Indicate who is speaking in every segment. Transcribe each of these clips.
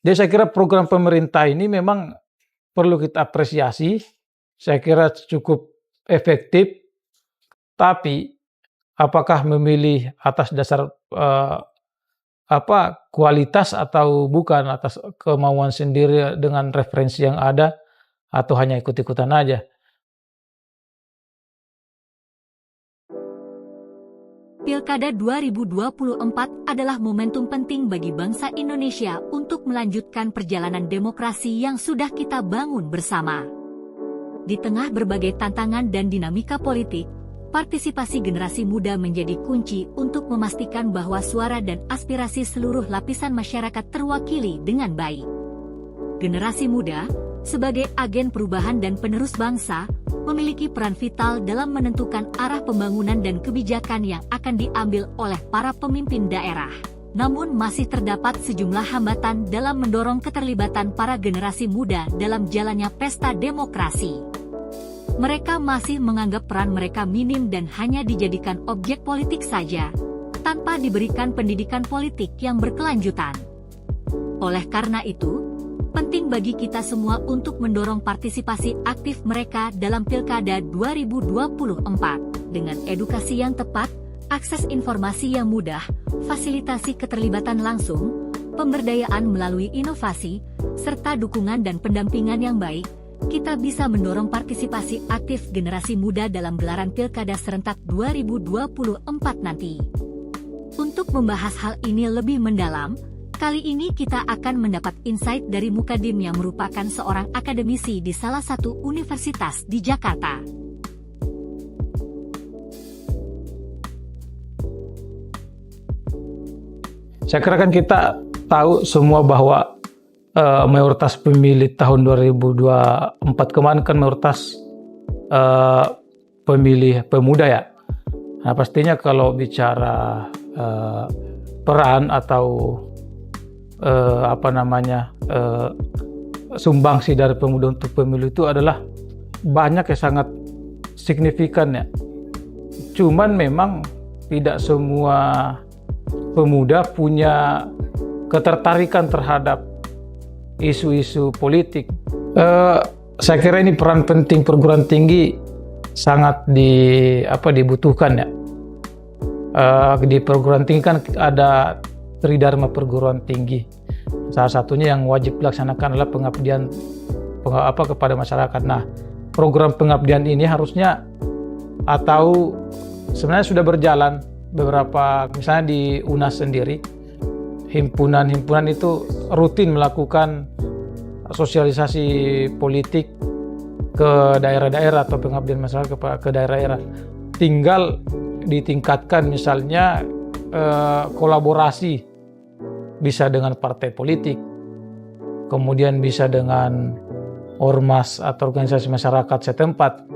Speaker 1: Jadi saya kira program pemerintah ini memang perlu kita apresiasi, saya kira cukup efektif, tapi apakah memilih atas dasar, kualitas atau bukan, atas kemauan sendiri dengan referensi yang ada, atau hanya ikut-ikutan aja.
Speaker 2: Pilkada 2024 adalah momentum penting bagi bangsa Indonesia untuk melanjutkan perjalanan demokrasi yang sudah kita bangun bersama. Di tengah berbagai tantangan dan dinamika politik, partisipasi generasi muda menjadi kunci untuk memastikan bahwa suara dan aspirasi seluruh lapisan masyarakat terwakili dengan baik. Generasi muda, sebagai agen perubahan dan penerus bangsa, memiliki peran vital dalam menentukan arah pembangunan dan kebijakan yang akan diambil oleh para pemimpin daerah. Namun masih terdapat sejumlah hambatan dalam mendorong keterlibatan para generasi muda dalam jalannya pesta demokrasi. Mereka masih menganggap peran mereka minim dan hanya dijadikan objek politik saja, tanpa diberikan pendidikan politik yang berkelanjutan. Oleh karena itu, penting bagi kita semua untuk mendorong partisipasi aktif mereka dalam Pilkada 2024. Dengan edukasi yang tepat, akses informasi yang mudah, fasilitasi keterlibatan langsung, pemberdayaan melalui inovasi, serta dukungan dan pendampingan yang baik, kita bisa mendorong partisipasi aktif generasi muda dalam gelaran Pilkada serentak 2024 nanti. Untuk membahas hal ini lebih mendalam, kali ini kita akan mendapat insight dari Mukadim yang merupakan seorang akademisi di salah satu universitas di Jakarta.
Speaker 1: Saya kira kan kita tahu semua bahwa mayoritas pemilih tahun 2024 kemarin kan mayoritas pemilih pemuda ya. Nah pastinya kalau bicara peran atau sumbangsi dari pemuda untuk pemilu itu adalah banyak yang sangat signifikan ya. Cuman memang tidak semua pemuda punya ketertarikan terhadap isu-isu politik. Saya kira ini peran penting perguruan tinggi sangat dibutuhkan ya. Di perguruan tinggi kan ada Tridharma perguruan tinggi. Salah satunya yang wajib dilaksanakan adalah pengabdian kepada masyarakat. Nah, program pengabdian ini harusnya atau sebenarnya sudah berjalan beberapa, misalnya di UNAS sendiri, himpunan-himpunan itu rutin melakukan sosialisasi politik ke daerah-daerah atau pengabdian masyarakat ke daerah-daerah. Tinggal ditingkatkan misalnya kolaborasi, bisa dengan partai politik, kemudian bisa dengan ormas atau organisasi masyarakat setempat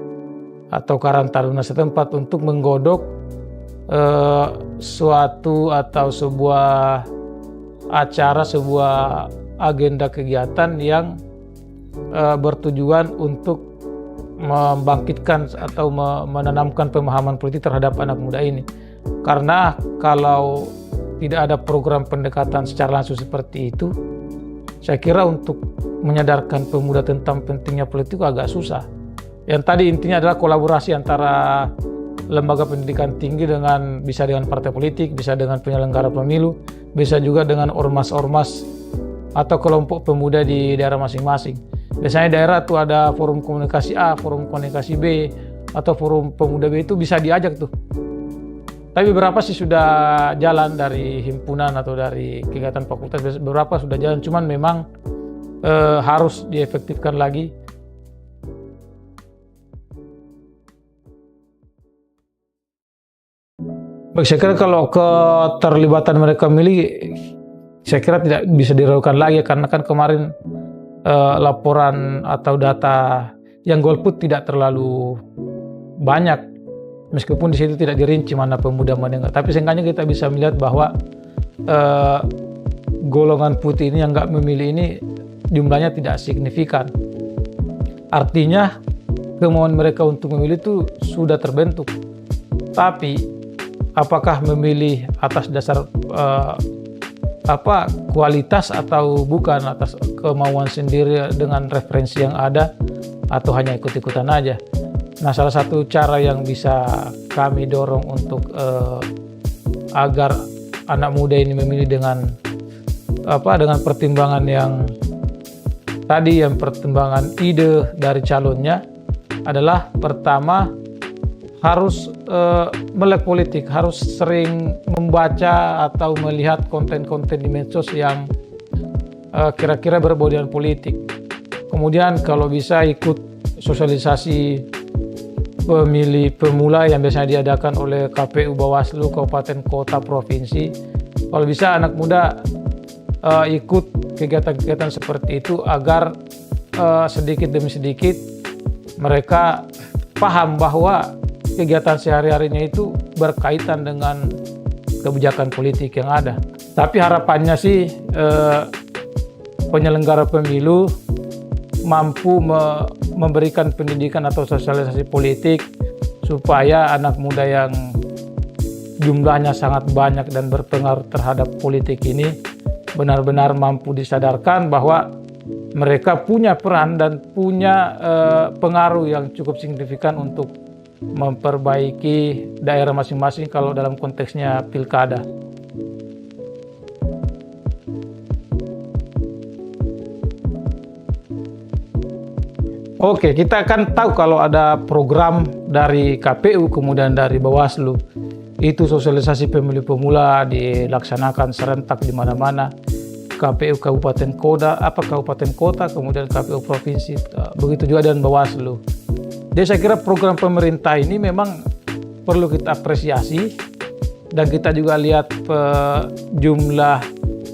Speaker 1: atau Karang Taruna setempat untuk menggodok suatu atau sebuah acara, sebuah agenda kegiatan yang bertujuan untuk membangkitkan atau menanamkan pemahaman politik terhadap anak muda ini. Karena kalau tidak ada program pendekatan secara langsung seperti itu, saya kira untuk menyadarkan pemuda tentang pentingnya politik agak susah. Yang tadi intinya adalah kolaborasi antara lembaga pendidikan tinggi bisa dengan partai politik, bisa dengan penyelenggara pemilu, bisa juga dengan ormas-ormas atau kelompok pemuda di daerah masing-masing. Biasanya daerah tuh ada forum komunikasi A, forum komunikasi B, atau forum pemuda B, itu bisa diajak tuh. Tapi beberapa sih sudah jalan dari himpunan atau dari kegiatan fakultas, beberapa sudah jalan, cuman memang harus diefektifkan lagi. Baik, saya kira kalau keterlibatan mereka memilih, saya kira tidak bisa diragukan lagi, karena kan kemarin laporan atau data yang golput tidak terlalu banyak. Meskipun di situ tidak dirinci mana pemuda mana enggak, tapi seenggaknya kita bisa melihat bahwa golongan putih ini yang enggak memilih ini jumlahnya tidak signifikan. Artinya kemauan mereka untuk memilih itu sudah terbentuk. Tapi apakah memilih atas dasar kualitas atau bukan, atas kemauan sendiri dengan referensi yang ada, atau hanya ikut-ikutan aja. Nah, salah satu cara yang bisa kami dorong untuk agar anak muda ini memilih dengan pertimbangan yang tadi, yang pertimbangan ide dari calonnya adalah, pertama, harus melek politik, harus sering membaca atau melihat konten-konten di medsos yang kira-kira berbau dengan politik. Kemudian kalau bisa ikut sosialisasi pemilih pemula yang biasanya diadakan oleh KPU, Bawaslu, kabupaten, kota, provinsi. Kalau bisa anak muda ikut kegiatan-kegiatan seperti itu agar sedikit demi sedikit mereka paham bahwa kegiatan sehari-harinya itu berkaitan dengan kebijakan politik yang ada. Tapi harapannya sih penyelenggara pemilu mampu memberikan pendidikan atau sosialisasi politik supaya anak muda yang jumlahnya sangat banyak dan berpengaruh terhadap politik ini benar-benar mampu disadarkan bahwa mereka punya peran dan punya pengaruh yang cukup signifikan untuk memperbaiki daerah masing-masing kalau dalam konteksnya pilkada. Oke, kita akan tahu kalau ada program dari KPU kemudian dari Bawaslu, itu sosialisasi pemilih pemula dilaksanakan serentak di mana-mana. KPU kabupaten kota, kemudian KPU provinsi, begitu juga dengan Bawaslu. Jadi saya kira program pemerintah ini memang perlu kita apresiasi, dan kita juga lihat jumlah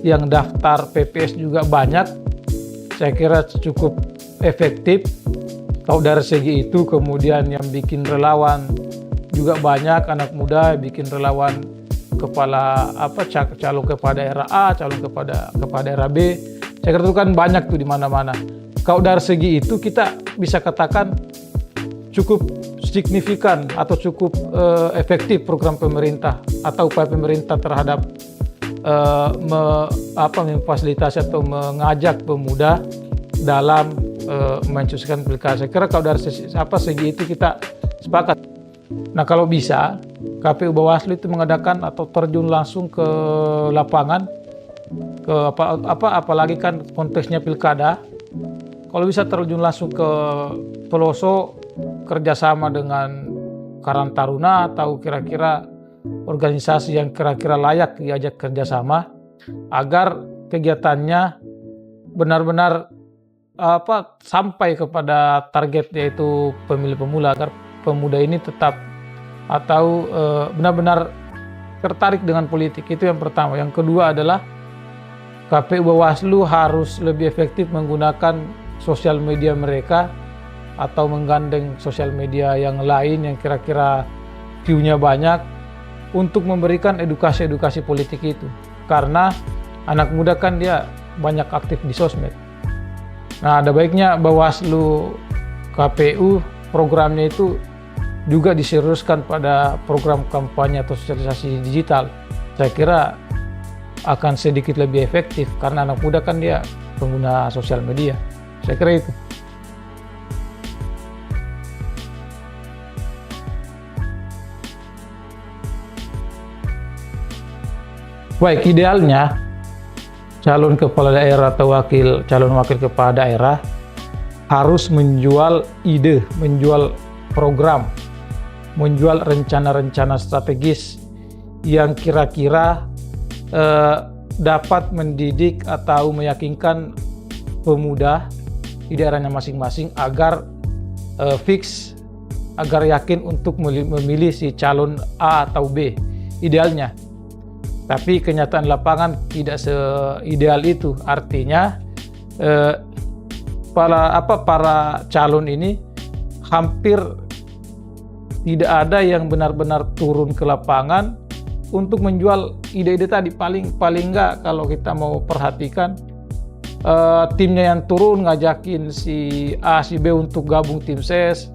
Speaker 1: yang daftar PPS juga banyak. Saya kira cukup efektif. Kalau dari segi itu, kemudian yang bikin relawan juga banyak, anak muda bikin relawan calon kepala daerah A, calon kepala daerah B. Saya kira itu kan banyak tuh di mana-mana. Kalau dari segi itu kita bisa katakan cukup signifikan atau cukup efektif program pemerintah atau upaya pemerintah terhadap memfasilitasi atau mengajak pemuda dalam mensukseskan pilkada. Saya kira kalau dari segi itu kita sepakat. Nah, kalau bisa KPU Bawaslu itu mengadakan atau terjun langsung ke lapangan, apalagi kan konteksnya pilkada. Kalau bisa terjun langsung ke pelosok, kerjasama dengan Karang Taruna atau kira-kira organisasi yang kira-kira layak diajak kerjasama, agar kegiatannya benar-benar sampai kepada target, yaitu pemilih pemula, agar pemuda ini tetap atau benar-benar tertarik dengan politik. Itu yang pertama. Yang kedua adalah KPU Bawaslu harus lebih efektif menggunakan sosial media mereka atau menggandeng sosial media yang lain yang kira-kira view-nya banyak untuk memberikan edukasi politik itu. Karena anak muda kan dia banyak aktif di sosmed. Nah, ada baiknya Bawaslu, KPU programnya itu juga diseriuskan pada program kampanye atau sosialisasi digital. Saya kira akan sedikit lebih efektif karena anak muda kan dia pengguna sosial media. Saya kira itu. Baik, idealnya calon kepala daerah atau calon wakil kepala daerah harus menjual ide, menjual program, menjual rencana-rencana strategis yang kira-kira dapat mendidik atau meyakinkan pemuda di daerahnya masing-masing agar fix, agar yakin untuk memilih si calon A atau B idealnya. Tapi kenyataan lapangan tidak seideal itu. Artinya para calon ini hampir tidak ada yang benar-benar turun ke lapangan untuk menjual ide-ide tadi. Paling enggak kalau kita mau perhatikan timnya yang turun ngajakin si A si B untuk gabung tim ses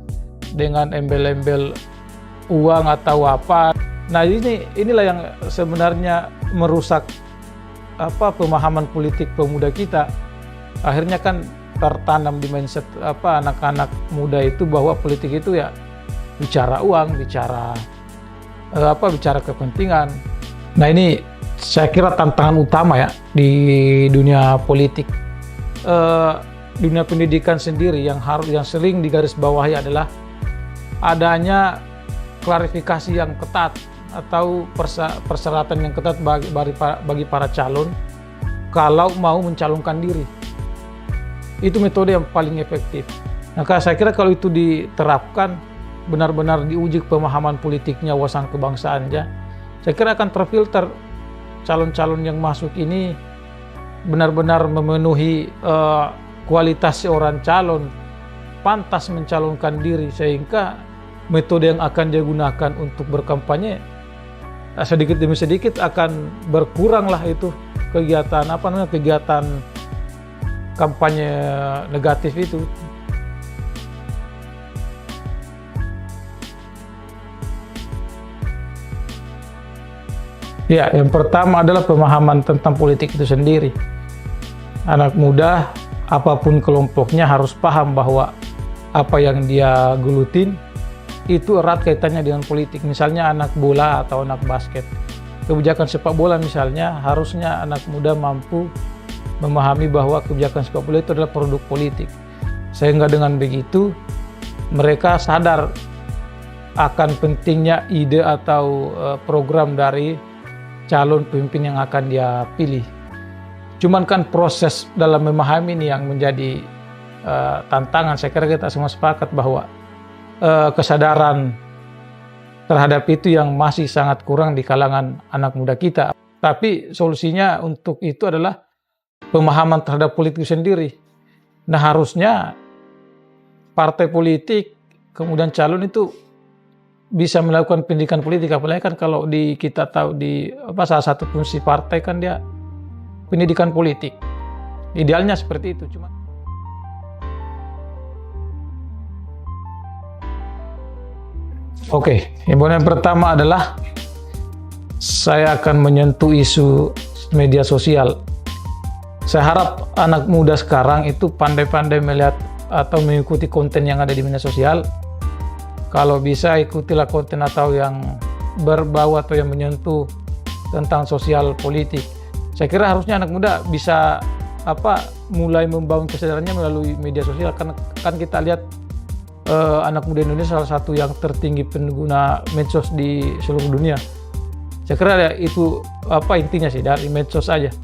Speaker 1: dengan embel-embel uang atau apa. Nah, inilah yang sebenarnya merusak pemahaman politik pemuda kita, akhirnya kan tertanam di mindset anak-anak muda itu bahwa politik itu ya bicara uang, bicara kepentingan. Nah, ini saya kira tantangan utama ya di dunia politik. Dunia pendidikan sendiri yang sering digarisbawahi adalah adanya klarifikasi yang ketat atau persyaratan yang ketat bagi para calon kalau mau mencalonkan diri. Itu metode yang paling efektif. Maka saya kira kalau itu diterapkan, benar-benar diuji pemahaman politiknya, wawasan kebangsaannya, saya kira akan terfilter calon-calon yang masuk ini benar-benar memenuhi kualitas seorang calon, pantas mencalonkan diri, sehingga metode yang akan dia gunakan untuk berkampanye sedikit demi sedikit akan berkuranglah itu kegiatan kampanye negatif itu. Ya, yang pertama adalah pemahaman tentang politik itu sendiri. Anak muda, apapun kelompoknya, harus paham bahwa apa yang dia gelutin itu erat kaitannya dengan politik. Misalnya anak bola atau anak basket, kebijakan sepak bola misalnya, harusnya anak muda mampu memahami bahwa kebijakan sepak bola itu adalah produk politik. Sehingga dengan begitu mereka sadar akan pentingnya ide atau program dari calon pemimpin yang akan dia pilih. Cuman kan proses dalam memahami ini yang menjadi tantangan. Saya kira kita semua sepakat bahwa kesadaran terhadap itu yang masih sangat kurang di kalangan anak muda kita. Tapi solusinya untuk itu adalah pemahaman terhadap politik sendiri. Nah, harusnya partai politik kemudian calon itu bisa melakukan pendidikan politik, apalagi kan kalau kita tahu salah satu fungsi partai kan dia pendidikan politik. Idealnya seperti itu, cuma himbauan yang pertama adalah saya akan menyentuh isu media sosial. Saya harap anak muda sekarang itu pandai-pandai melihat atau mengikuti konten yang ada di media sosial. Kalau bisa ikutilah konten atau yang berbau atau yang menyentuh tentang sosial politik. Saya kira harusnya anak muda bisa mulai membangun kesadarannya melalui media sosial, karena kan kita lihat anak muda Indonesia salah satu yang tertinggi pengguna medsos di seluruh dunia. Saya kira itu intinya sih dari medsos aja.